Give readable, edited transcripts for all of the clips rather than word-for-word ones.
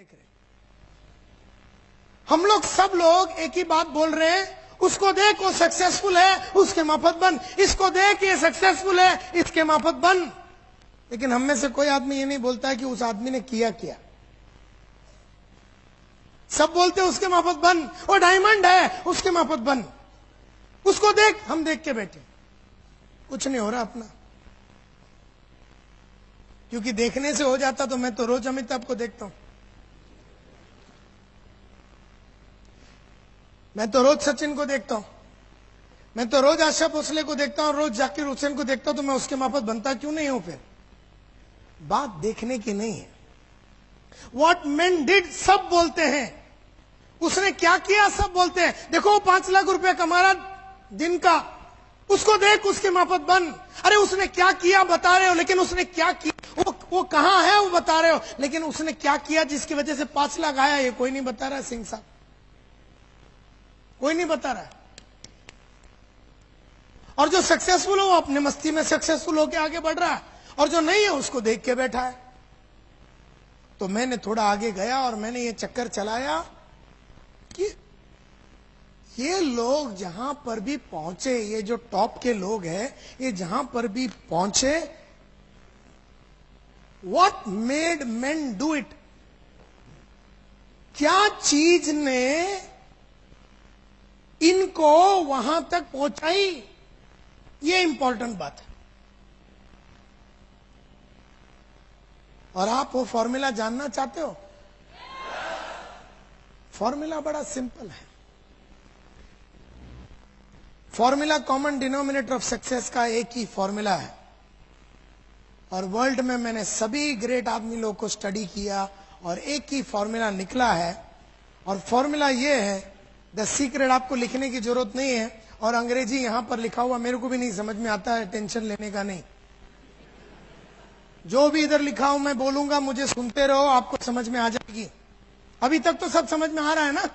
देख रहे, हम लोग सब लोग एक ही बात बोल रहे हैं, उसको देख वो सक्सेसफुल है, उसके माफत बन, इसको देख ये सक्सेसफुल है, इसके माफत बन। लेकिन हम में से कोई आदमी ये नहीं बोलता है कि उस आदमी ने किया क्या। सब बोलते हैं उसके माफत बन, वो डायमंड है उसके माफत बन, उसको देख। हम देख के बैठे, कुछ नहीं हो रहा अपना। क्योंकि देखने से हो जाता तो मैं तो रोज अमिताभ को देखता हूं, मैं तो रोज सचिन को देखता हूं, मैं तो रोज आशा भोसले को देखता हूं, रोज जाकिर हुसैन को देखता हूं, तो मैं उसके माफत बनता क्यों नहीं हूं? फिर बात देखने की नहीं है। व्हाट मैन डिड सब बोलते हैं, उसने क्या किया सब बोलते हैं। देखो 5 लाख रुपए कमा रहा दिन का, उसको देख उसके माफत बन। अरे उसने क्या किया बता रहे हो, लेकिन उसने क्या किया, वो कहां है वो बता रहे हो, लेकिन उसने क्या किया जिसकी वजह से 5 लाख आया, ये कोई नहीं बता रहा। सिंह साहब कोई नहीं बता रहा है। और जो सक्सेसफुल हो वो अपने मस्ती में सक्सेसफुल होकर आगे बढ़ रहा है, और जो नहीं है उसको देख के बैठा है। तो मैंने थोड़ा आगे गया और मैंने ये चक्कर चलाया कि ये लोग जहां पर भी पहुंचे, ये जो टॉप के लोग हैं, ये जहां पर भी पहुंचे, what made main do it, क्या चीज ने इनको वहां तक पहुंचाई, ये इंपॉर्टेंट बात है। और आप वो फॉर्मूला जानना चाहते हो? फॉर्मूला बड़ा सिंपल है। Formula common denominator of success का एक ही फॉर्मूला है, और वर्ल्ड में मैंने सभी ग्रेट आदमी लोगों को स्टडी किया और एक ही फॉर्मूला निकला है। और फॉर्मूला ये है, द सीक्रेट। आपको लिखने की जरूरत नहीं है, और अंग्रेजी यहां पर लिखा हुआ मेरे को भी नहीं समझ में आता है, टेंशन लेने का नहीं। जो भी इधर लिखा हूं मैं बोलूंगा, मुझे सुनते रहो, आपको समझ में आ जाएगी। अभी तक तो सब समझ में आ रहा है ना,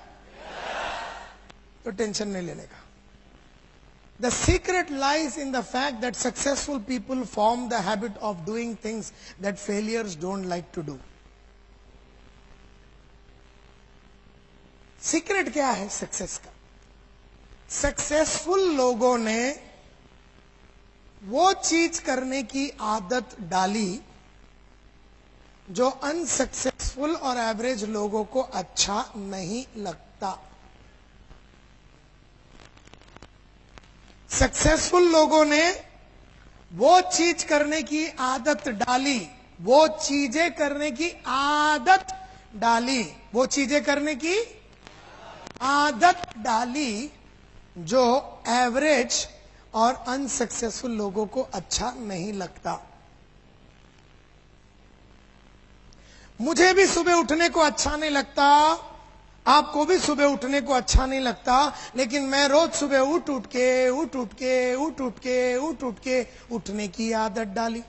तो टेंशन नहीं लेने का। The secret lies in the fact that successful people form the habit of doing things that failures don't like to do. Secret क्या है सक्सेस का? सक्सेसफुल लोगों ने वो चीज करने की आदत डाली जो अनसक्सेसफुल और एवरेज लोगों को अच्छा नहीं लगता। सक्सेसफुल लोगों ने वो चीज करने की आदत डाली, वो चीजें करने की आदत डाली, वो चीजें करने की आदत डाली जो एवरेज और अनसक्सेसफुल लोगों को अच्छा नहीं लगता। मुझे भी सुबह उठने को अच्छा नहीं लगता, आपको भी सुबह उठने को अच्छा नहीं लगता, लेकिन मैं रोज सुबह उठ के उठने की आदत डाली।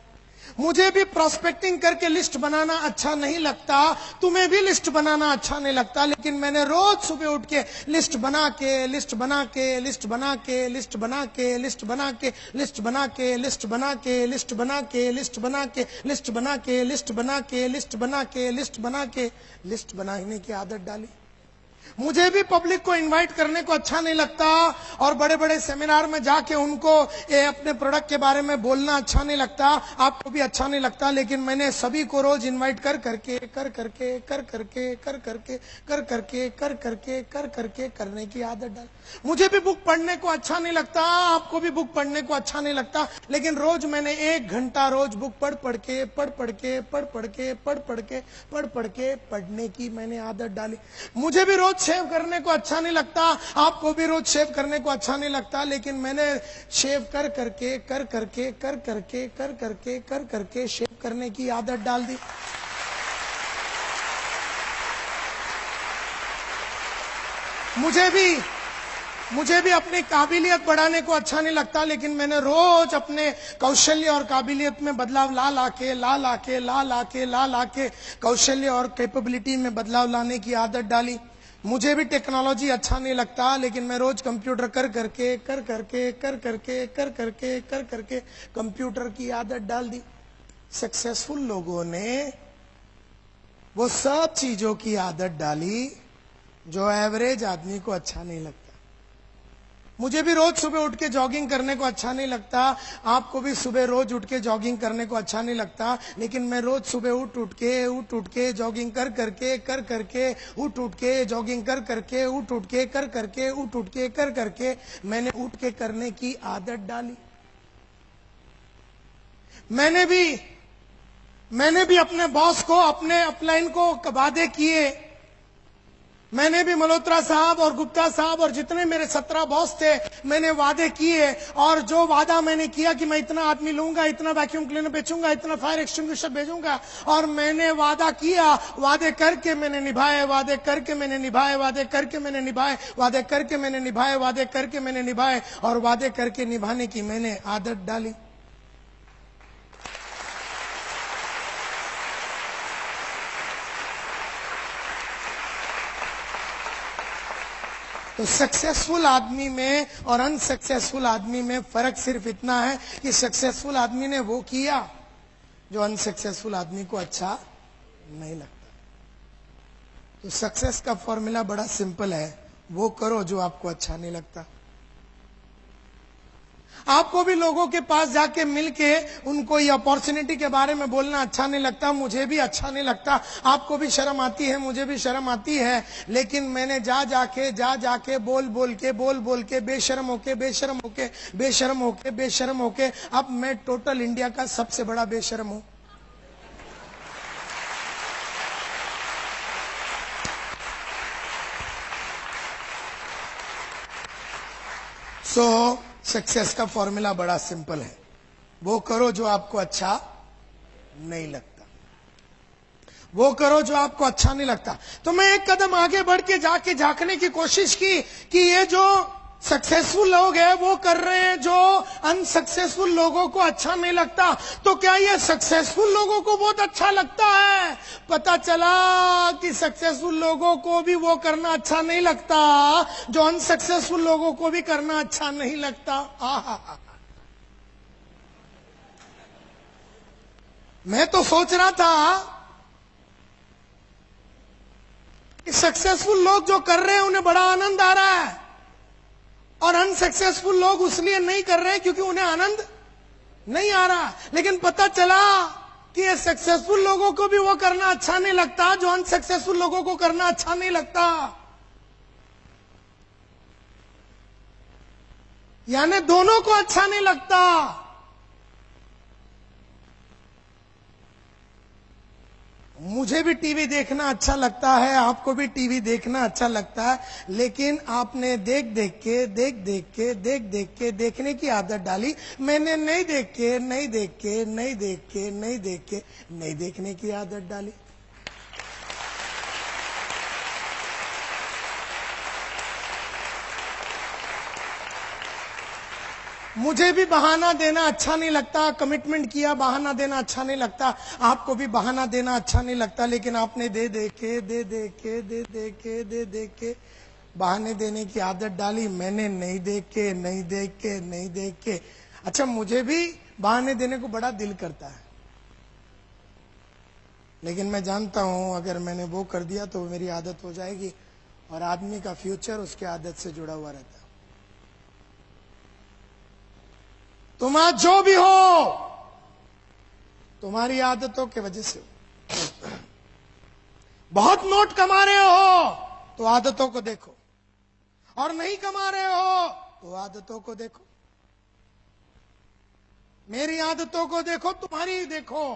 मुझे भी प्रोस्पेक्टिंग करके लिस्ट बनाना अच्छा नहीं लगता, तुम्हें भी लिस्ट बनाना अच्छा नहीं लगता, लेकिन मैंने रोज सुबह उठ के लिस्ट बना के लिस्ट बना के लिस्ट बना के लिस्ट बना के लिस्ट बना के लिस्ट बना के लिस्ट बना के लिस्ट बना के लिस्ट बना के लिस्ट बना के लिस्ट बना के लिस्ट बना के लिस्ट बना के लिस्ट बनाने की आदत डाली। मुझे भी पब्लिक को इनवाइट करने को अच्छा नहीं लगता, और बड़े बड़े सेमिनार में जाके उनको अपने प्रोडक्ट के बारे में बोलना अच्छा नहीं लगता, आपको भी अच्छा नहीं लगता, लेकिन मैंने सभी को रोज इनवाइट कर करके करने की आदत डाल। मुझे भी बुक पढ़ने को अच्छा नहीं लगता, आपको भी बुक पढ़ने को अच्छा नहीं लगता, लेकिन रोज मैंने 1 घंटा रोज बुक पढ़ के पढ़ने की मैंने आदत डाली। मुझे भी रोज शेव करने को अच्छा नहीं लगता, आपको भी रोज शेव करने को अच्छा नहीं लगता, लेकिन मैंने शेव कर करके शेव करने की आदत डाल दी। मुझे भी अपनी काबिलियत बढ़ाने को अच्छा नहीं लगता, लेकिन मैंने रोज अपने कौशल्य और काबिलियत में बदलाव ला के कौशल्य और कैपेबिलिटी में बदलाव लाने की आदत डाली। मुझे भी टेक्नोलॉजी अच्छा नहीं लगता, लेकिन मैं रोज कंप्यूटर कर करके कंप्यूटर की आदत डाल दी। सक्सेसफुल लोगों ने वो सब चीजों की आदत डाली जो एवरेज आदमी को अच्छा नहीं लगता। मुझे भी रोज सुबह उठ के जॉगिंग करने को अच्छा नहीं लगता, आपको भी सुबह रोज उठ के जॉगिंग करने को अच्छा नहीं लगता, लेकिन मैं रोज सुबह उठ उठ के जॉगिंग कर करके उठ के जॉगिंग कर करके उठ के कर करके मैंने उठ के करने की आदत डाली। मैंने भी अपने बॉस को, अपने अपलाइन को वादे किए। मैंने भी मल्होत्रा साहब और गुप्ता साहब और जितने मेरे 17 बॉस थे, मैंने वादे किए। और जो वादा मैंने किया कि मैं इतना आदमी लूंगा, इतना वैक्यूम क्लीनर बेचूंगा, इतना फायर एक्सटिंग्विशर भेजूंगा, और मैंने वादा किया, वादे करके मैंने निभाए, वादे करके मैंने निभाए, वादे करके मैंने निभाए, वादे करके मैंने निभाए, वादे करके मैंने निभाए, और वादे करके निभाने की मैंने आदत डाली। तो सक्सेसफुल आदमी में और अनसक्सेसफुल आदमी में फर्क सिर्फ इतना है कि सक्सेसफुल आदमी ने वो किया जो अनसक्सेसफुल आदमी को अच्छा नहीं लगता। तो सक्सेस का फॉर्मूला बड़ा सिंपल है, वो करो जो आपको अच्छा नहीं लगता। आपको भी लोगों के पास जाके मिलके उनको ये अपॉर्चुनिटी के बारे में बोलना अच्छा नहीं लगता, मुझे भी अच्छा नहीं लगता, आपको भी शर्म आती है, मुझे भी शर्म आती है, लेकिन मैंने जा जाके बोल के बेशर्म होके अब मैं टोटल इंडिया का सबसे बड़ा बेशर्म हूं। सक्सेस का फॉर्मूला बड़ा सिंपल है, वो करो जो आपको अच्छा नहीं लगता, वो करो जो आपको अच्छा नहीं लगता। तो मैं एक कदम आगे बढ़ के जाके झांकने की कोशिश की कि ये जो सक्सेसफुल लोग हैं वो कर रहे हैं जो अनसक्सेसफुल लोगों को अच्छा नहीं लगता, तो क्या ये सक्सेसफुल लोगों को बहुत अच्छा लगता है? पता चला कि सक्सेसफुल लोगों को भी वो करना अच्छा नहीं लगता जो अनसक्सेसफुल लोगों को भी करना अच्छा नहीं लगता। मैं तो सोच रहा था कि सक्सेसफुल लोग जो कर रहे हैं उन्हें बड़ा आनंद आ रहा है, और अनसक्सेसफुल लोग उसलिए नहीं कर रहे हैं क्योंकि उन्हें आनंद नहीं आ रहा। लेकिन पता चला कि ये सक्सेसफुल लोगों को भी वो करना अच्छा नहीं लगता जो अनसक्सेसफुल लोगों को करना अच्छा नहीं लगता। यानी दोनों को अच्छा नहीं लगता। मुझे भी टीवी देखना अच्छा लगता है, आपको भी टीवी देखना अच्छा लगता है, लेकिन आपने देख देख के देखने की आदत डाली। मैंने नहीं देखने की आदत डाली। मुझे भी बहाना देना अच्छा नहीं लगता, कमिटमेंट किया, बहाना देना अच्छा नहीं लगता, आपको भी बहाना देना अच्छा नहीं लगता, लेकिन आपने दे दे के बहाने देने की आदत डाली। मैंने नहीं देख के। अच्छा, मुझे भी बहाने देने को बड़ा दिल करता है, लेकिन मैं जानता हूं अगर मैंने वो कर दिया तो मेरी आदत हो जाएगी, और आदमी का फ्यूचर उसके आदत से जुड़ा हुआ रहता है। तुम आज जो भी हो तुम्हारी आदतों की वजह से हो। बहुत नोट कमा रहे हो तो आदतों को देखो, और नहीं कमा रहे हो तो आदतों को देखो। मेरी आदतों को देखो, तुम्हारी देखो।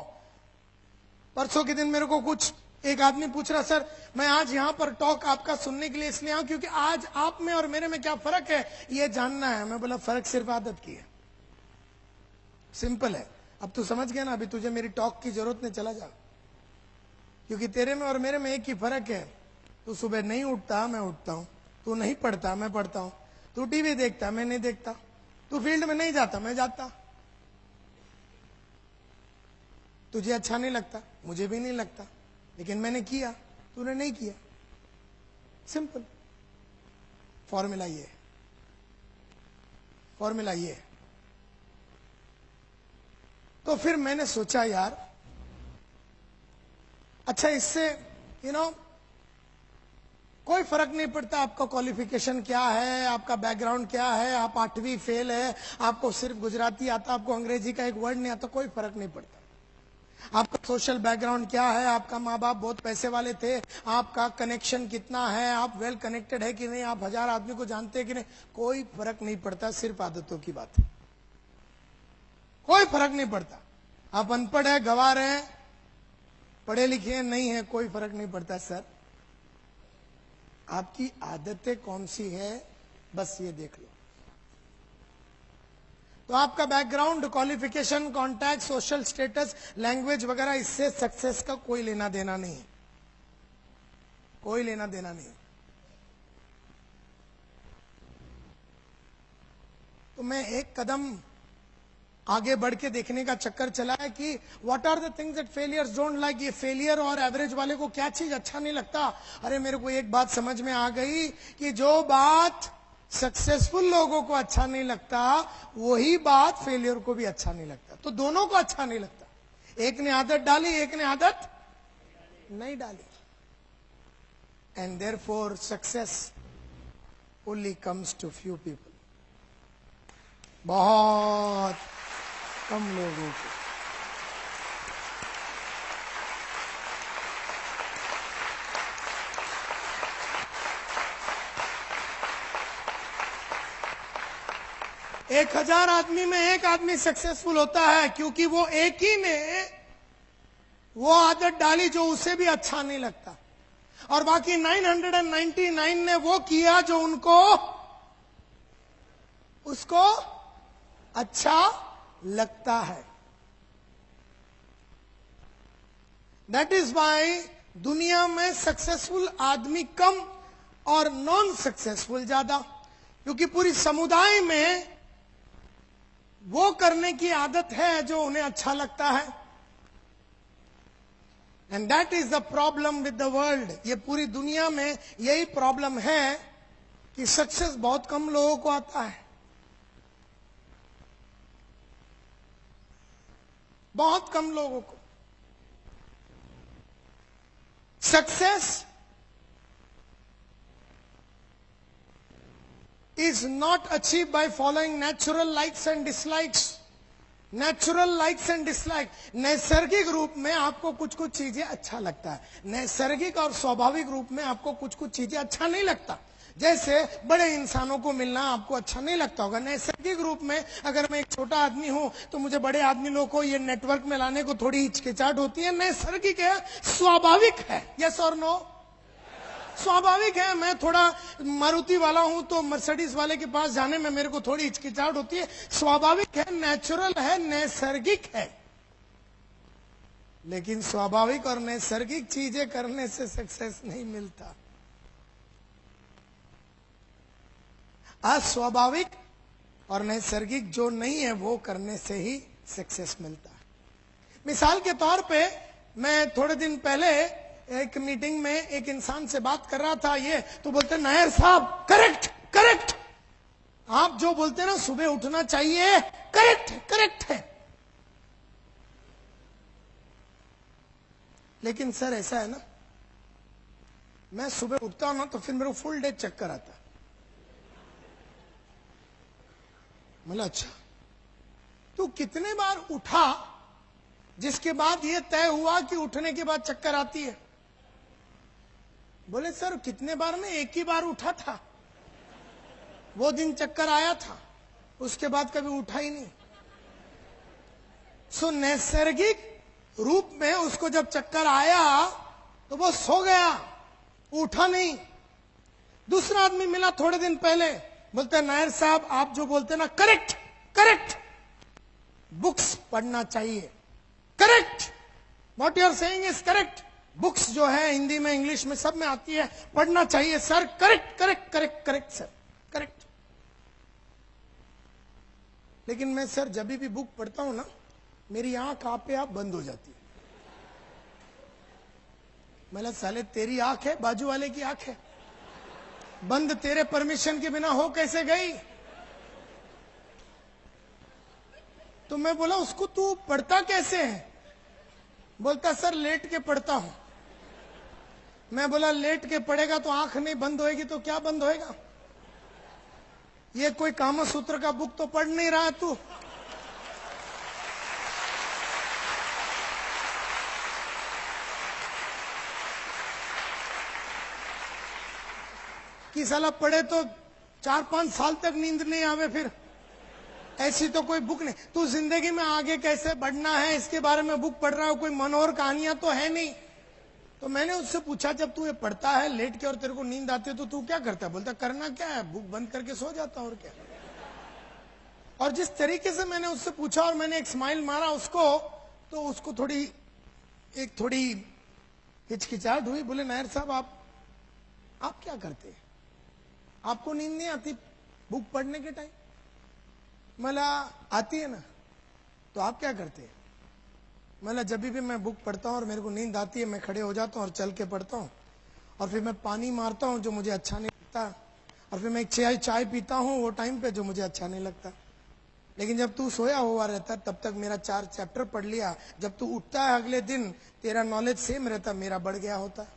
परसों के दिन मेरे को एक आदमी पूछ रहा, सर मैं आज यहां पर टॉक आपका सुनने के लिए इसलिए आऊं क्योंकि आज आप में और मेरे में क्या फर्क है ये जानना है। मैं बोला फर्क सिर्फ आदत की है, सिंपल है। अब तू समझ गया ना, अभी तुझे मेरी टॉक की जरूरत नहीं, चला जा। क्योंकि तेरे में और मेरे में एक ही फर्क है, तू सुबह नहीं उठता, मैं उठता हूं। तू नहीं पढ़ता, मैं पढ़ता हूं। तू टीवी देखता, मैं नहीं देखता। तू फील्ड में नहीं जाता, मैं जाता। तुझे अच्छा नहीं लगता, मुझे भी नहीं लगता, लेकिन मैंने किया, तूने नहीं किया। सिंपल फॉर्मूला ये है, फॉर्मूला ये है। तो फिर मैंने सोचा यार, अच्छा इससे यू नो, कोई फर्क नहीं पड़ता आपका क्वालिफिकेशन क्या है, आपका बैकग्राउंड क्या है, आप 8वीं फेल है, आपको सिर्फ गुजराती आता, आपको अंग्रेजी का एक वर्ड नहीं आता, कोई फर्क नहीं पड़ता। आपका सोशल बैकग्राउंड क्या है, आपका माँ बाप बहुत पैसे वाले थे, आपका कनेक्शन कितना है, आप वेल कनेक्टेड है कि नहीं, आप 1000 आदमी को जानते हैं कि नहीं, कोई फर्क नहीं पड़ता, सिर्फ आदतों की बात है। कोई फर्क नहीं पड़ता। आप अनपढ़ है, गंवार हैं, पढ़े लिखे नहीं है, कोई फर्क नहीं पड़ता सर। आपकी आदतें कौन सी है, बस ये देख लो। तो आपका background, qualification, contact, social status, language वगैरह, इससे सक्सेस का कोई लेना देना नहीं है, कोई लेना देना नहीं। तो मैं एक कदम आगे बढ़ के देखने का चक्कर चला है कि what are the things that failures don't like. ये फेलियर और एवरेज वाले को क्या चीज अच्छा नहीं लगता? अरे मेरे को एक बात समझ में आ गई कि जो बात सक्सेसफुल लोगों को अच्छा नहीं लगता, वही बात फेलियर को भी अच्छा नहीं लगता। तो दोनों को अच्छा नहीं लगता। एक ने आदत डाली, एक ने आदत नहीं डाली। And therefore success only comes to few people. बहुत कम लोगों को। एक 1000 आदमी में एक आदमी सक्सेसफुल होता है, क्योंकि वो एक ही ने वो आदत डाली जो उसे भी अच्छा नहीं लगता, और बाकी 999 ने वो किया जो उसको अच्छा लगता है। दैट इज वाई दुनिया में सक्सेसफुल आदमी कम और नॉन सक्सेसफुल ज्यादा, क्योंकि पूरी समुदाय में वो करने की आदत है जो उन्हें अच्छा लगता है। And that is the problem with the world. ये पूरी दुनिया में यही प्रॉब्लम है कि सक्सेस बहुत कम लोगों को आता है, बहुत कम लोगों को। Success is not achieved by following natural likes and dislikes. Natural likes and dislike, नैसर्गिक रूप में आपको कुछ कुछ चीजें अच्छा लगता है, नैसर्गिक और स्वाभाविक रूप में आपको कुछ कुछ चीजें अच्छा नहीं लगता। जैसे बड़े इंसानों को मिलना आपको अच्छा नहीं लगता होगा। नैसर्गिक रूप में अगर मैं एक छोटा आदमी हूं तो मुझे बड़े आदमी लोगों को ये नेटवर्क में लाने को थोड़ी हिचकिचाहट होती है। नैसर्गिक है, स्वाभाविक है। यस और नो? स्वाभाविक है। मैं थोड़ा मारुति वाला हूं तो मर्सिडीज वाले के पास जाने में मेरे को थोड़ी हिचकिचाहट होती है। स्वाभाविक है, नेचुरल है, नैसर्गिक है। लेकिन स्वाभाविक और नैसर्गिक चीजें करने से सक्सेस नहीं मिलता। अस्वाभाविक और नैसर्गिक जो नहीं है वो करने से ही सक्सेस मिलता है। मिसाल के तौर पे मैं थोड़े दिन पहले एक मीटिंग में एक इंसान से बात कर रहा था, ये तो बोलते नायर साहब करेक्ट करेक्ट, आप जो बोलते हैं ना सुबह उठना चाहिए, करेक्ट करेक्ट है। लेकिन सर ऐसा है ना, मैं सुबह उठता हूं ना तो फिर मेरे को फुल डे चक्कर आता है। मतलब अच्छा, तू कितने बार उठा जिसके बाद ये तय हुआ कि उठने के बाद चक्कर आती है? बोले सर कितने बार में, एक ही बार उठा था, वो दिन चक्कर आया था, उसके बाद कभी उठा ही नहीं। सो नैसर्गिक रूप में उसको जब चक्कर आया तो वो सो गया, उठा नहीं। दूसरा आदमी मिला थोड़े दिन पहले, बोलते हैं नायर साहब आप जो बोलते हैं ना करेक्ट करेक्ट, बुक्स पढ़ना चाहिए, correct, what you are saying is correct, books जो है हिंदी में इंग्लिश में सब में आती है, पढ़ना चाहिए sir, correct correct correct correct sir correct. लेकिन मैं सर जब भी बुक पढ़ता हूं ना मेरी आंख आपे आप बंद हो जाती है। मतलब साले तेरी आंख है, बाजू वाले की आंख है, बंद तेरे परमिशन के बिना हो कैसे गई? तो मैं बोला उसको तू पढ़ता कैसे है? बोलता सर लेट के पढ़ता हूं। मैं बोला लेट के पढ़ेगा तो आंख नहीं बंद होएगी तो क्या बंद होएगा? ये कोई कामसूत्र का बुक तो पढ़ नहीं रहा तू। कि साला पढ़े तो 4-5 साल तक नींद नहीं आवे, फिर ऐसी तो कोई बुक नहीं। तू जिंदगी में आगे कैसे बढ़ना है इसके बारे में बुक पढ़ रहा हो, कोई मनोहर कहानियां तो है नहीं। तो मैंने उससे पूछा, जब तू ये पढ़ता है लेट के और तेरे को नींद आती है तो तू क्या करता है? बोलता करना क्या है, बुक बंद करके सो जाता और क्या। और जिस तरीके से मैंने उससे पूछा और मैंने एक स्माइल मारा उसको, तो उसको थोड़ी हिचकिचाहट हुई। बोले नायर साहब आप क्या करते हैं? आपको नींद नहीं आती बुक पढ़ने के टाइम? मला आती है ना, तो आप क्या करते हैं? मतलब जब भी मैं बुक पढ़ता हूँ और मेरे को नींद आती है, मैं खड़े हो जाता हूँ और चल के पढ़ता हूँ, और फिर मैं पानी मारता हूँ जो मुझे अच्छा नहीं लगता, और फिर मैं एक चाय पीता हूँ वो टाइम पे जो मुझे अच्छा नहीं लगता। लेकिन जब तू सोया हुआ रहता तब तक मेरा 4 चैप्टर पढ़ लिया, जब तू उठता है अगले दिन तेरा नॉलेज सेम रहता, मेरा बढ़ गया होता।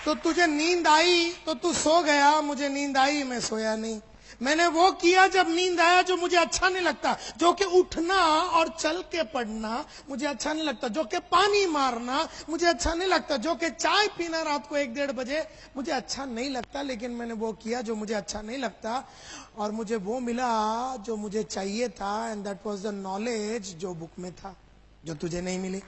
तो तुझे नींद आई तो तू सो गया, मुझे नींद आई मैं सोया नहीं। मैंने वो किया जब नींद आया जो मुझे अच्छा नहीं लगता, जो कि उठना और चल के पढ़ना मुझे अच्छा नहीं लगता, जो कि पानी मारना मुझे अच्छा नहीं लगता, जो कि चाय पीना रात को 1-1:30 बजे मुझे अच्छा नहीं लगता। लेकिन मैंने वो किया जो मुझे अच्छा नहीं लगता, और मुझे वो मिला जो मुझे चाहिए था, and that was the knowledge जो बुक में था, जो तुझे नहीं मिली।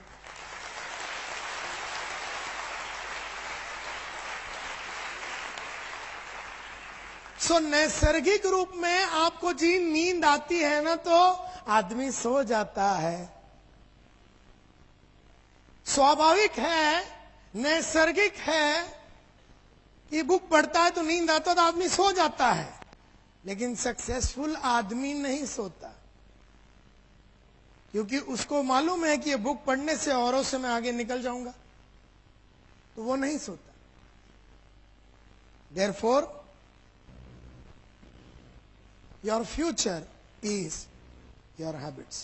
सो नैसर्गिक रूप में आपको जी नींद आती है ना तो आदमी सो जाता है। स्वाभाविक है, नैसर्गिक है कि बुक पढ़ता है तो नींद आता तो आदमी सो जाता है। लेकिन सक्सेसफुल आदमी नहीं सोता, क्योंकि उसको मालूम है कि ये बुक पढ़ने से औरों से मैं आगे निकल जाऊंगा, तो वो नहीं सोता। Therefore your future is your habits.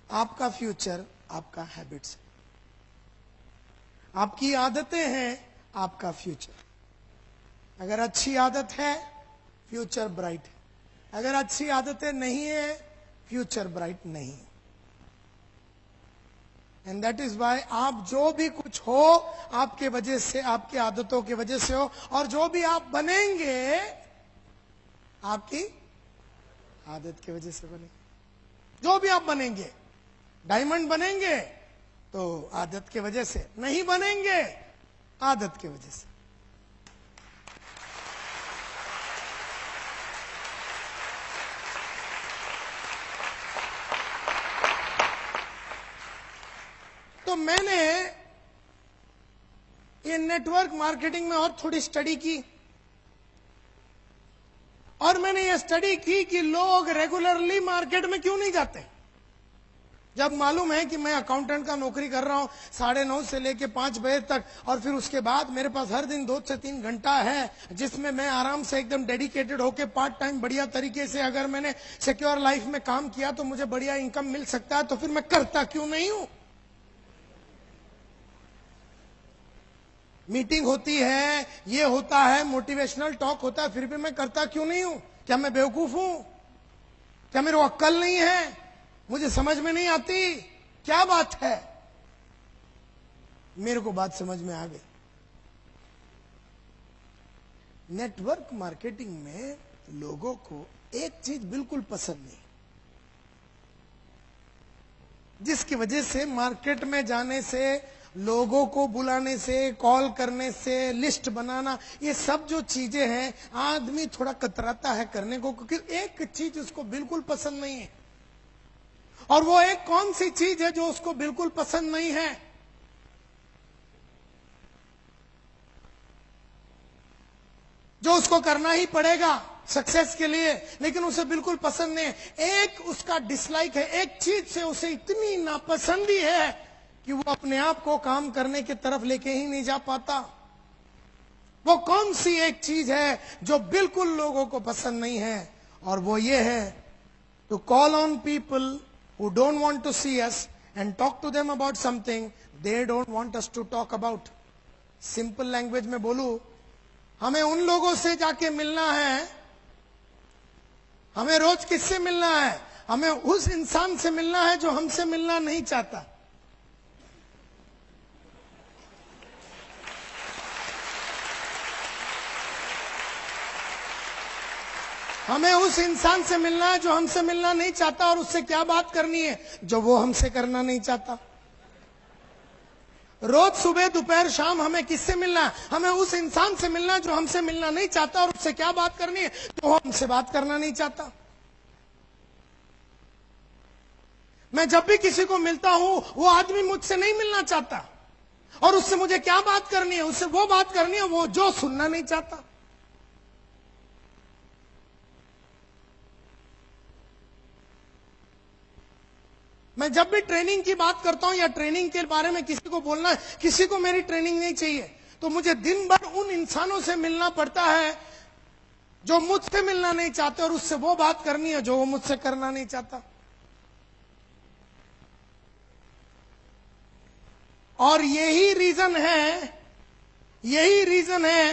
आपका फ्यूचर आपका हैबिट्स, आपकी आदतें हैं आपका फ्यूचर। अगर अच्छी आदत है फ्यूचर ब्राइट है, अगर अच्छी आदतें नहीं है फ्यूचर ब्राइट नहीं है। एंड दैट इज वाई आप जो भी कुछ हो आपके वजह से, आपकी आदतों की वजह से हो, और जो भी आप बनेंगे आपकी आदत की वजह से बनेंगे। जो भी आप बनेंगे, डायमंड बनेंगे तो आदत की वजह से, नहीं बनेंगे आदत की वजह से। तो मैंने ये नेटवर्क मार्केटिंग में और थोड़ी स्टडी की, और मैंने ये स्टडी की कि लोग रेगुलरली मार्केट में क्यों नहीं जाते। जब मालूम है कि मैं अकाउंटेंट का नौकरी कर रहा हूं 9:30 से लेके 5 बजे तक, और फिर उसके बाद मेरे पास हर दिन 2 से 3 घंटा है जिसमें मैं आराम से एकदम डेडिकेटेड होके पार्ट टाइम बढ़िया तरीके से अगर मैंने सिक्योर लाइफ में काम किया तो मुझे बढ़िया इनकम मिल सकता है, तो फिर मैं करता क्यों नहीं हूं। मीटिंग होती है, ये होता है, मोटिवेशनल टॉक होता है, फिर भी मैं करता क्यों नहीं हूं? क्या मैं बेवकूफ हूं? क्या मेरे को अक्ल नहीं है? मुझे समझ में नहीं आती? क्या बात है? मेरे को बात समझ में आ गई। नेटवर्क मार्केटिंग में लोगों को एक चीज बिल्कुल पसंद नहीं, जिसकी वजह से मार्केट में जाने से, लोगों को बुलाने से, कॉल करने से, लिस्ट बनाना, ये सब जो चीजें हैं आदमी थोड़ा कतराता है करने को, क्योंकि एक चीज उसको बिल्कुल पसंद नहीं है। और वो एक कौन सी चीज है जो उसको बिल्कुल पसंद नहीं है? जो उसको करना ही पड़ेगा सक्सेस के लिए, लेकिन उसे बिल्कुल पसंद नहीं है। एक उसका डिसलाइक है, एक चीज से उसे इतनी नापसंदी है कि वो अपने आप को काम करने की तरफ लेके ही नहीं जा पाता। वो कौन सी एक चीज है जो बिल्कुल लोगों को पसंद नहीं है, और वो ये है to call on people who don't want to see us and talk to them about something they don't want us to talk about. Simple language में बोलूं, हमें उन लोगों से जाके मिलना है। हमें रोज किससे मिलना है? हमें उस इंसान से मिलना है जो हमसे मिलना नहीं चाहता। हमें उस इंसान से मिलना है जो हमसे मिलना नहीं चाहता, और उससे क्या बात करनी है जो वो हमसे करना नहीं चाहता। रोज सुबह दोपहर शाम हमें किससे मिलना है? हमें उस इंसान से मिलना है जो हमसे मिलना नहीं चाहता, और उससे क्या बात करनी है तो वो हमसे बात करना नहीं चाहता। मैं जब भी किसी को मिलता हूं, वो आदमी मुझसे नहीं मिलना चाहता, और उससे मुझे क्या बात करनी है? उससे वो बात करनी है वो जो सुनना नहीं चाहता। मैं जब भी ट्रेनिंग की बात करता हूं या ट्रेनिंग के बारे में किसी को बोलना है, किसी को मेरी ट्रेनिंग नहीं चाहिए, तो मुझे दिन भर उन इंसानों से मिलना पड़ता है जो मुझसे मिलना नहीं चाहते, और उससे वो बात करनी है जो वो मुझसे करना नहीं चाहता। और यही रीजन है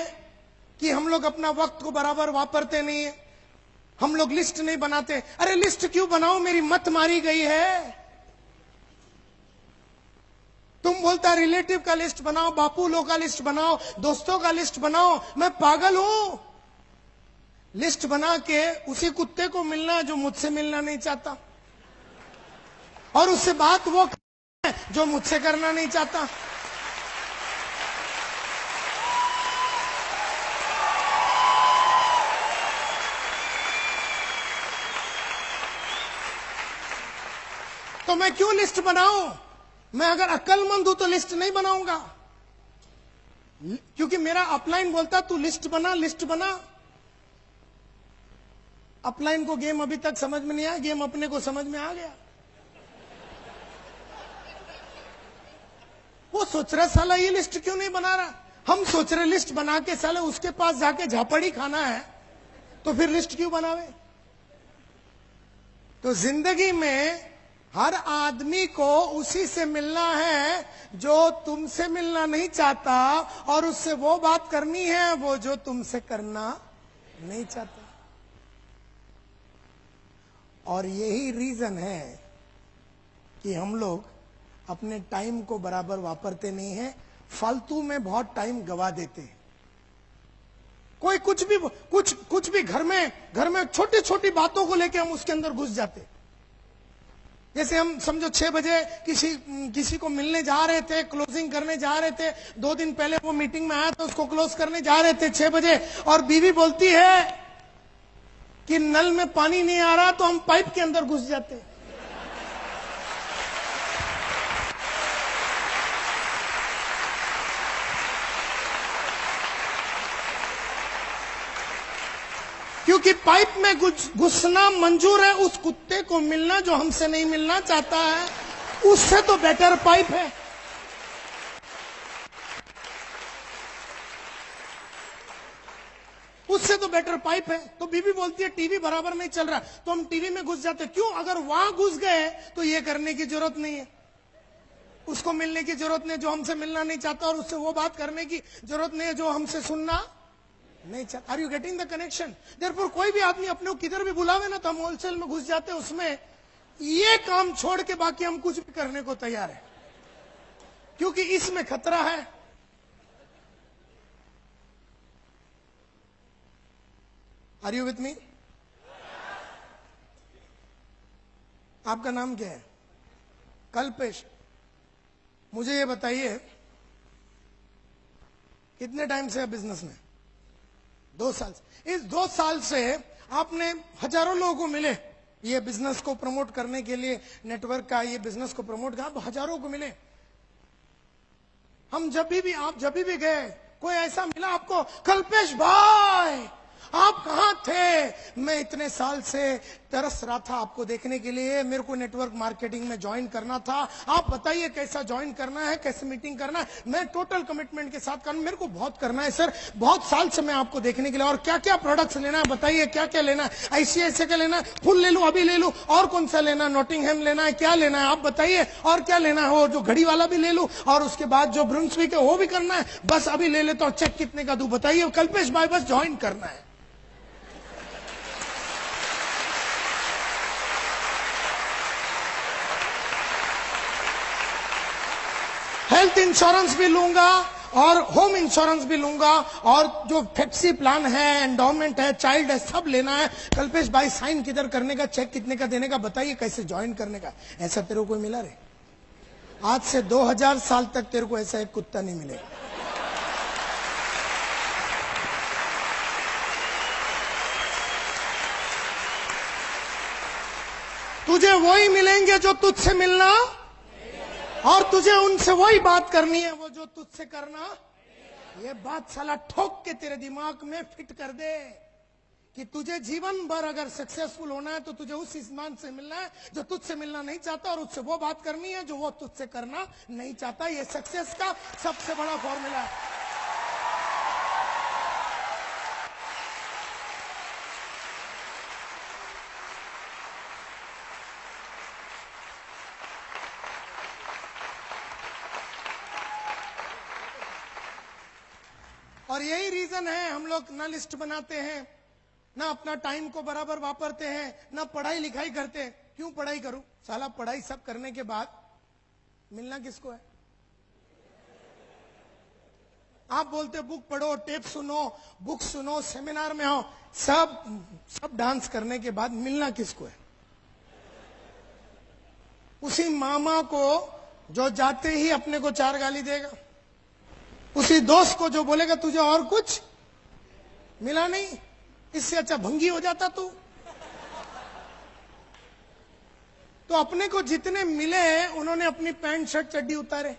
कि हम लोग अपना वक्त को बराबर वापरते नहीं है। हम लोग लिस्ट नहीं बनाते। अरे लिस्ट क्यों बनाओ? मेरी मत मारी गई है। तुम बोलता रिलेटिव का लिस्ट बनाओ, बापू लोग का लिस्ट बनाओ, दोस्तों का लिस्ट बनाओ। मैं पागल हूं? लिस्ट बना के उसी कुत्ते को मिलना है जो मुझसे मिलना नहीं चाहता, और उससे बात वो जो मुझसे करना नहीं चाहता। तो मैं क्यों लिस्ट बनाऊं? मैं अगर अक्लमंद हूं तो लिस्ट नहीं बनाऊंगा, क्योंकि मेरा अपलाइन बोलता तू लिस्ट बना। अपलाइन को गेम अभी तक समझ में नहीं आया, गेम अपने को समझ में आ गया। वो सोच रहा साला ये लिस्ट क्यों नहीं बना रहा। हम सोच रहे लिस्ट बना के साले उसके पास जाके झापड़ी खाना है, तो फिर लिस्ट क्यों बनावे? तो जिंदगी में हर आदमी को उसी से मिलना है जो तुमसे मिलना नहीं चाहता, और उससे वो बात करनी है वो जो तुमसे करना नहीं चाहता। और यही रीजन है कि हम लोग अपने टाइम को बराबर वापरते नहीं हैं, फालतू में बहुत टाइम गवा देते हैं। कोई कुछ भी घर में छोटी छोटी बातों को लेके हम उसके अंदर घुस जाते। जैसे हम समझो 6 बजे किसी को मिलने जा रहे थे, क्लोजिंग करने जा रहे थे, 2 दिन पहले वो मीटिंग में आया तो उसको क्लोज करने जा रहे थे 6 बजे, और बीवी बोलती है कि नल में पानी नहीं आ रहा, तो हम पाइप के अंदर घुस जाते। क्योंकि पाइप में घुसना मंजूर है, उस कुत्ते को मिलना जो हमसे नहीं मिलना चाहता है, उससे तो बेटर पाइप है। उससे तो बेटर पाइप है। तो बीवी बोलती है टीवी बराबर नहीं चल रहा, तो हम टीवी में घुस जाते। क्यों? अगर वहां घुस गए तो ये करने की जरूरत नहीं है, उसको मिलने की जरूरत नहीं जो हमसे मिलना नहीं चाहता, और उससे वो बात करने की जरूरत नहीं है जो हमसे सुनना नहीं चाहता। Are you getting the connection? Therefore कोई भी आदमी अपने को किधर भी बुलावे ना, तो हम होलसेल में घुस जाते हैं उसमें। ये काम छोड़ के बाकी हम कुछ भी करने को तैयार है, क्योंकि इसमें खतरा है। Are you with me? आपका नाम क्या है? कल्पेश। मुझे ये बताइए, कितने टाइम से है बिजनेस में? 2 साल से। इस 2 साल से आपने हजारों लोगों को मिले, ये बिजनेस को प्रमोट करने के लिए, नेटवर्क का ये बिजनेस को प्रमोट कर, आप हजारों को मिले। हम आप जब भी गए, कोई ऐसा मिला आपको, कल्पेश भाई आप कहां थे? मैं इतने साल से तरस रहा था आपको देखने के लिए। मेरे को नेटवर्क मार्केटिंग में ज्वाइन करना था। आप बताइए कैसा ज्वाइन करना है, कैसे मीटिंग करना है। मैं टोटल कमिटमेंट के साथ मेरे को बहुत करना है सर, बहुत साल से मैं आपको देखने के लिए। और क्या क्या प्रोडक्ट्स लेना है बताइए, क्या क्या लेना है? ICICI का लेना है, फुल ले लूं, अभी ले लूं, और कौन सा लेना है? नॉटिंघम लेना है, क्या लेना है आप बताइए? और क्या लेना है? वो जो घड़ी वाला भी ले लूं, और उसके बाद जो ब्रुंसविक है वो भी करना है। बस अभी ले लेता हूं, चेक कितने का दूं बताइए? कल्पेश भाई बस ज्वाइन करना है। हेल्थ इंश्योरेंस भी लूंगा और होम इंश्योरेंस भी लूंगा, और जो फेप्सी प्लान है, एंडोमेंट है, चाइल्ड है, सब लेना है। कल्पेश भाई साइन किधर करने का, चेक कितने का देने का बताइए, कैसे ज्वाइन करने का? ऐसा तेरे को कोई मिला रे? आज से 2000 साल तक तेरे को ऐसा एक कुत्ता नहीं मिलेगा। तुझे वही मिलेंगे जो तुझसे मिलना, और तुझे उनसे वही बात करनी है वो जो तुझसे करना। ये बात साला ठोक के तेरे दिमाग में फिट कर दे कि तुझे जीवन भर अगर सक्सेसफुल होना है तो तुझे उस इंसान से मिलना है जो तुझसे मिलना नहीं चाहता, और उससे वो बात करनी है जो वो तुझसे करना नहीं चाहता। ये सक्सेस का सबसे बड़ा फॉर्मूला है। और यही रीजन है हम लोग ना लिस्ट बनाते हैं, ना अपना टाइम को बराबर वापरते हैं, ना पढ़ाई लिखाई करते हैं। क्यों पढ़ाई करूं साला? पढ़ाई सब करने के बाद मिलना किसको है? आप बोलते बुक पढ़ो, टेप सुनो, बुक सुनो, सेमिनार में हो, सब डांस करने के बाद मिलना किसको है? उसी मामा को जो जाते ही अपने को 4 गाली देगा, उसी दोस्त को जो बोलेगा तुझे और कुछ मिला नहीं, इससे अच्छा भंगी हो जाता तू। तो अपने को जितने मिले उन्होंने अपनी पैंट शर्ट चड्डी उतारे।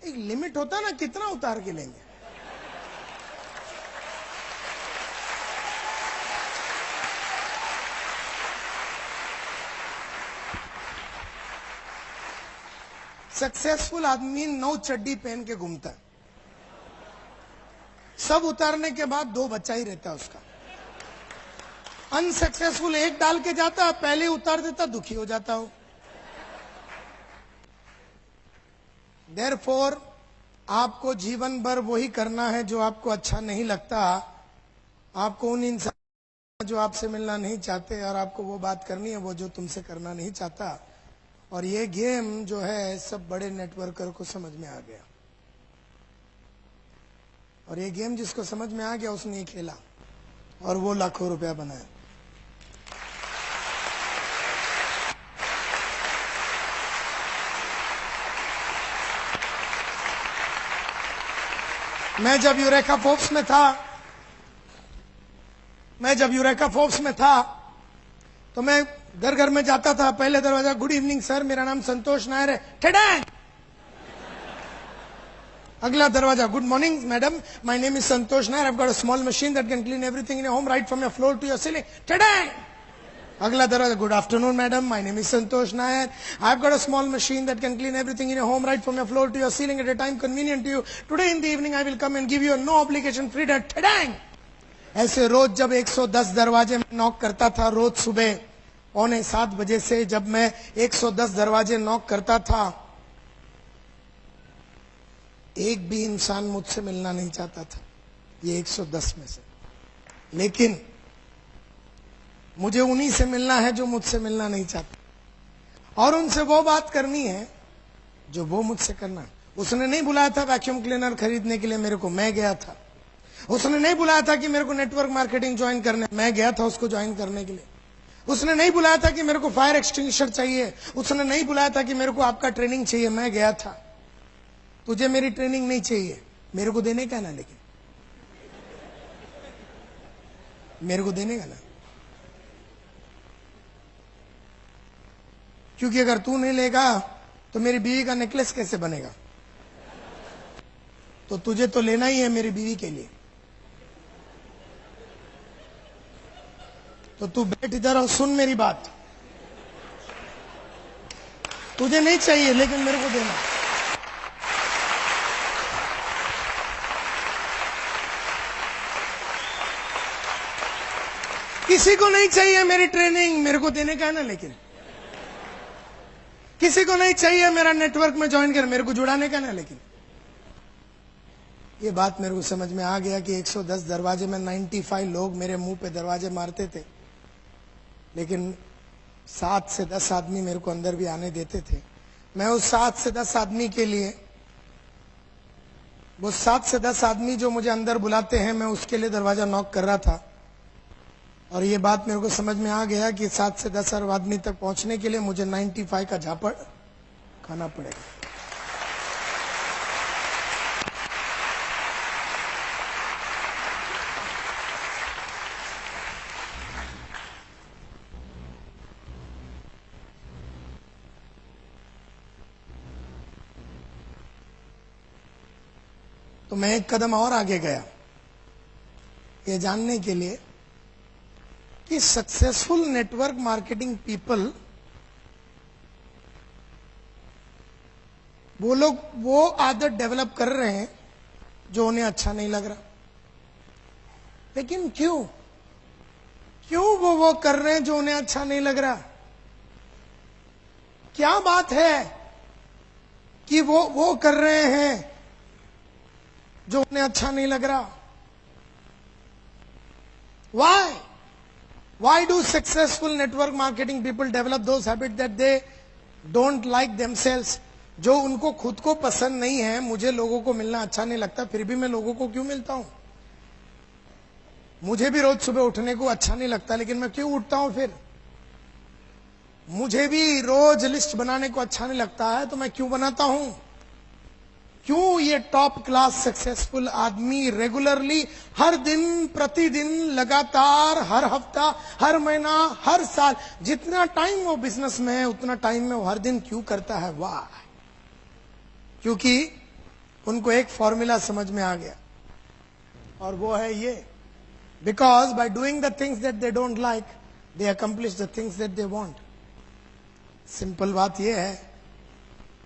एक लिमिट होता ना, कितना उतार के लेंगे? सक्सेसफुल आदमी 9 चड्डी पहन के घूमता है, सब उतारने के बाद 2 बच्चा ही रहता है उसका। अनसक्सेसफुल एक डाल के जाता, पहले उतार देता, दुखी हो जाता हो। देयरफॉर आपको जीवन भर वही करना है जो आपको अच्छा नहीं लगता। आपको उन इंसान जो आपसे मिलना नहीं चाहते, और आपको वो बात करनी है वो जो तुमसे करना नहीं चाहता। और ये गेम जो है सब बड़े नेटवर्कर को समझ में आ गया, और ये गेम जिसको समझ में आ गया उसने ये खेला, और वो लाखों रुपया बनाया। मैं जब यूरेका फोर्ब्स में था तो मैं घर घर में जाता था। पहले दरवाजा, गुड इवनिंग सर, मेरा नाम संतोष नायर है, ठेडैंग। अगला दरवाजा, good morning madam, my name is Santosh Nair, I have got a small machine that can clean everything in your home right from your floor to your ceiling, ठेडैंग। अगला दरवाजा, good afternoon madam, my name is Santosh Nair, I have got a small machine that can clean everything in your home right from your floor to your ceiling at a time convenient to you. Today in the evening I will come and give you no obligation free, ठेडैंग। ऐसे रोज जब 110 दरवाजे में knock करता था, रोज सुबह 6:45 बजे से जब मैं 110 दरवाजे नॉक करता था, एक भी इंसान मुझसे मिलना नहीं चाहता था, ये 110 में से। लेकिन मुझे उन्हीं से मिलना है जो मुझसे मिलना नहीं चाहते, और उनसे वो बात करनी है जो वो मुझसे करना है। उसने नहीं बुलाया था वैक्यूम क्लीनर खरीदने के लिए मेरे को, मैं गया था। उसने नहीं बुलाया था कि मेरे को नेटवर्क मार्केटिंग ज्वाइन करने, मैं गया था उसको ज्वाइन करने के लिए। उसने नहीं बुलाया था कि मेरे को फायर एक्सटिंग्विशर चाहिए, उसने नहीं बुलाया था कि मेरे को आपका ट्रेनिंग चाहिए, मैं गया था। तुझे मेरी ट्रेनिंग नहीं चाहिए, मेरे को देने का ना, लेकिन मेरे को देने का ना, क्योंकि अगर तू नहीं लेगा तो मेरी बीवी का नेकलेस कैसे बनेगा? तो तुझे तो लेना ही है मेरी बीवी के लिए। तो तू बैठ इधर और सुन मेरी बात। तुझे नहीं चाहिए लेकिन मेरे को देना। किसी को नहीं चाहिए मेरी ट्रेनिंग, मेरे को देने का है ना। लेकिन किसी को नहीं चाहिए मेरा नेटवर्क में ज्वाइन कर, मेरे को जुड़ाने का ना। लेकिन ये बात मेरे को समझ में आ गया कि 110 दरवाजे में 95 लोग मेरे मुंह पे दरवाजे मारते थे, लेकिन 7 से 10 आदमी मेरे को अंदर भी आने देते थे। मैं उस 7 से 10 आदमी के लिए, वो 7 से 10 आदमी जो मुझे अंदर बुलाते हैं, मैं उसके लिए दरवाजा नॉक कर रहा था। और ये बात मेरे को समझ में आ गया कि 7 से 10 आदमी तक पहुंचने के लिए मुझे 95 का झापड़ खाना पड़ेगा। तो मैं एक कदम और आगे गया, ये जानने के लिए कि सक्सेसफुल नेटवर्क मार्केटिंग पीपल, वो लोग वो आदत डेवलप कर रहे हैं जो उन्हें अच्छा नहीं लग रहा। लेकिन क्यों क्यों वो कर रहे हैं जो उन्हें अच्छा नहीं लग रहा? क्या बात है कि वो कर रहे हैं जो उन्हें अच्छा नहीं लग रहा? Why do successful network marketing people develop those habits that they don't like themselves? जो उनको खुद को पसंद नहीं है। मुझे लोगों को मिलना अच्छा नहीं लगता, फिर भी मैं लोगों को क्यों मिलता हूं? मुझे भी रोज सुबह उठने को अच्छा नहीं लगता, लेकिन मैं क्यों उठता हूं? फिर मुझे भी रोज लिस्ट बनाने को अच्छा नहीं लगता है, तो मैं क्यों बनाता हूं? क्यों ये टॉप क्लास सक्सेसफुल आदमी रेगुलरली, हर दिन, प्रतिदिन, लगातार, हर हफ्ता, हर महीना, हर साल, जितना टाइम वो बिजनेस में है उतना टाइम में वो हर दिन क्यों करता है? वाह! क्योंकि उनको एक फॉर्मूला समझ में आ गया, और वो है ये: because by doing the things that they don't like, they accomplish the things that they want. Simple बात ये है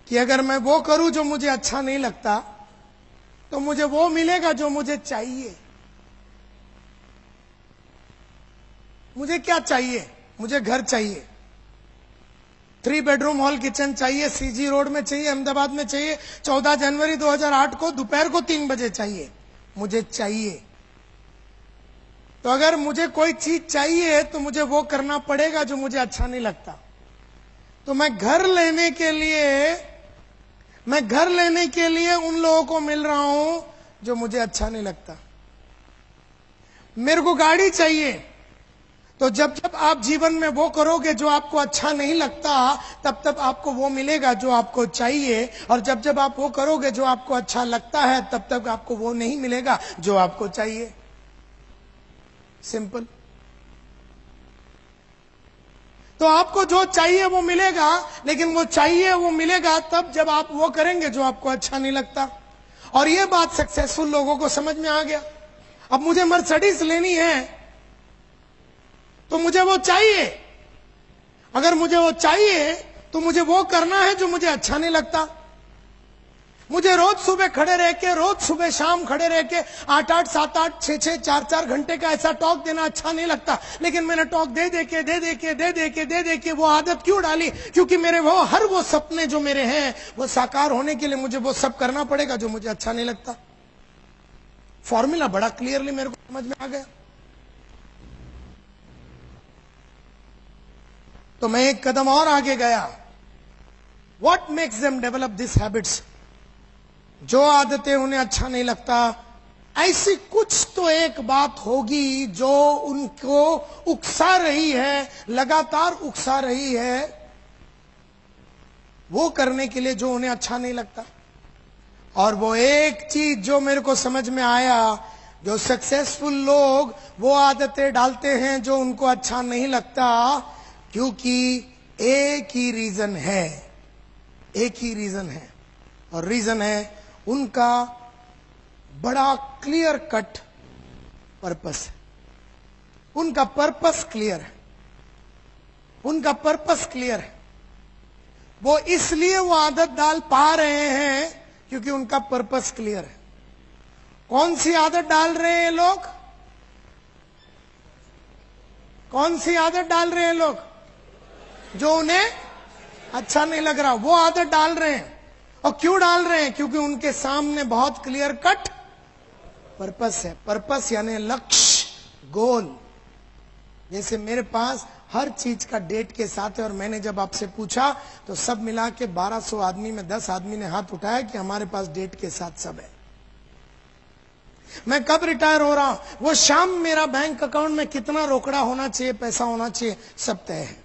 कि अगर मैं वो करूं जो मुझे अच्छा नहीं लगता, तो मुझे वो मिलेगा जो मुझे चाहिए। मुझे क्या चाहिए? मुझे घर चाहिए, 3 बेडरूम हॉल किचन चाहिए, सीजी रोड में चाहिए, अहमदाबाद में चाहिए, 14 जनवरी 2008 को दोपहर को 3 बजे चाहिए। मुझे चाहिए। तो अगर मुझे कोई चीज चाहिए तो मुझे वो करना पड़ेगा जो मुझे अच्छा नहीं लगता। तो मैं घर लेने के लिए उन लोगों को मिल रहा हूं जो मुझे अच्छा नहीं लगता। मेरे को गाड़ी चाहिए, तो जब जब आप जीवन में वो करोगे जो आपको अच्छा नहीं लगता, तब तब आपको वो मिलेगा जो आपको चाहिए। और जब जब आप वो करोगे जो आपको अच्छा लगता है, तब तक आपको वो नहीं मिलेगा जो आपको चाहिए। सिंपल। तो आपको जो चाहिए वो मिलेगा, लेकिन वो चाहिए वो मिलेगा तब जब आप वो करेंगे जो आपको अच्छा नहीं लगता। और ये बात सक्सेसफुल लोगों को समझ में आ गया। अब मुझे मर्सिडीज लेनी है तो मुझे वो चाहिए। अगर मुझे वो चाहिए तो मुझे वो करना है जो मुझे अच्छा नहीं लगता। मुझे रोज सुबह खड़े रह के, रोज सुबह शाम खड़े रह के 8-8, 7-8, 6-6, 4-4 घंटे का ऐसा टॉक देना अच्छा नहीं लगता। लेकिन मैंने टॉक दे दे के वो आदत क्यों डाली? क्योंकि मेरे हर वो सपने जो मेरे हैं वो साकार होने के लिए मुझे वो सब करना पड़ेगा जो मुझे अच्छा नहीं लगता। फॉर्मूला बड़ा क्लियरली मेरे को समझ में आ गया। तो मैं एक कदम और आगे गया। What makes them develop these habits? जो आदतें उन्हें अच्छा नहीं लगता, ऐसी कुछ तो एक बात होगी जो उनको उकसा रही है, लगातार उकसा रही है वो करने के लिए जो उन्हें अच्छा नहीं लगता। और वो एक चीज जो मेरे को समझ में आया, जो सक्सेसफुल लोग वो आदतें डालते हैं जो उनको अच्छा नहीं लगता, क्योंकि एक ही रीजन है, और रीजन है उनका बड़ा क्लियर कट पर्पस है। उनका पर्पस क्लियर है, उनका पर्पस क्लियर है। वो इसलिए वो आदत डाल पा रहे हैं क्योंकि उनका पर्पस क्लियर है। कौन सी आदत डाल रहे हैं लोग? कौन सी आदत डाल रहे हैं लोग? जो उन्हें अच्छा नहीं लग रहा वो आदत डाल रहे हैं। और क्यों डाल रहे हैं? क्योंकि उनके सामने बहुत क्लियर कट पर्पस है। पर्पस यानी लक्ष्य, गोल। जैसे मेरे पास हर चीज का डेट के साथ है, और मैंने जब आपसे पूछा तो सब मिला के 1200 आदमी में 10 आदमी ने हाथ उठाया कि हमारे पास डेट के साथ सब है। मैं कब रिटायर हो रहा हूं, वो शाम मेरा बैंक अकाउंट में कितना रोकड़ा होना चाहिए, पैसा होना चाहिए, सब तय है।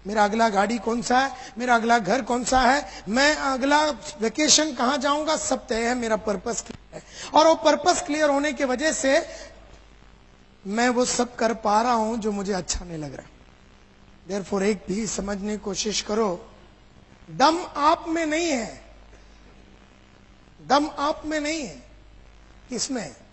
मेरा अगला गाड़ी कौन सा है, मेरा अगला घर कौन सा है, मैं अगला वेकेशन कहां जाऊंगा, सब तय है। मेरा पर्पस क्लियर है, और वो पर्पस क्लियर होने की वजह से मैं वो सब कर पा रहा हूं जो मुझे अच्छा नहीं लग रहा। देयरफॉर एक भी समझने की कोशिश करो, दम आप में नहीं है, दम आप में नहीं है, किसमें है?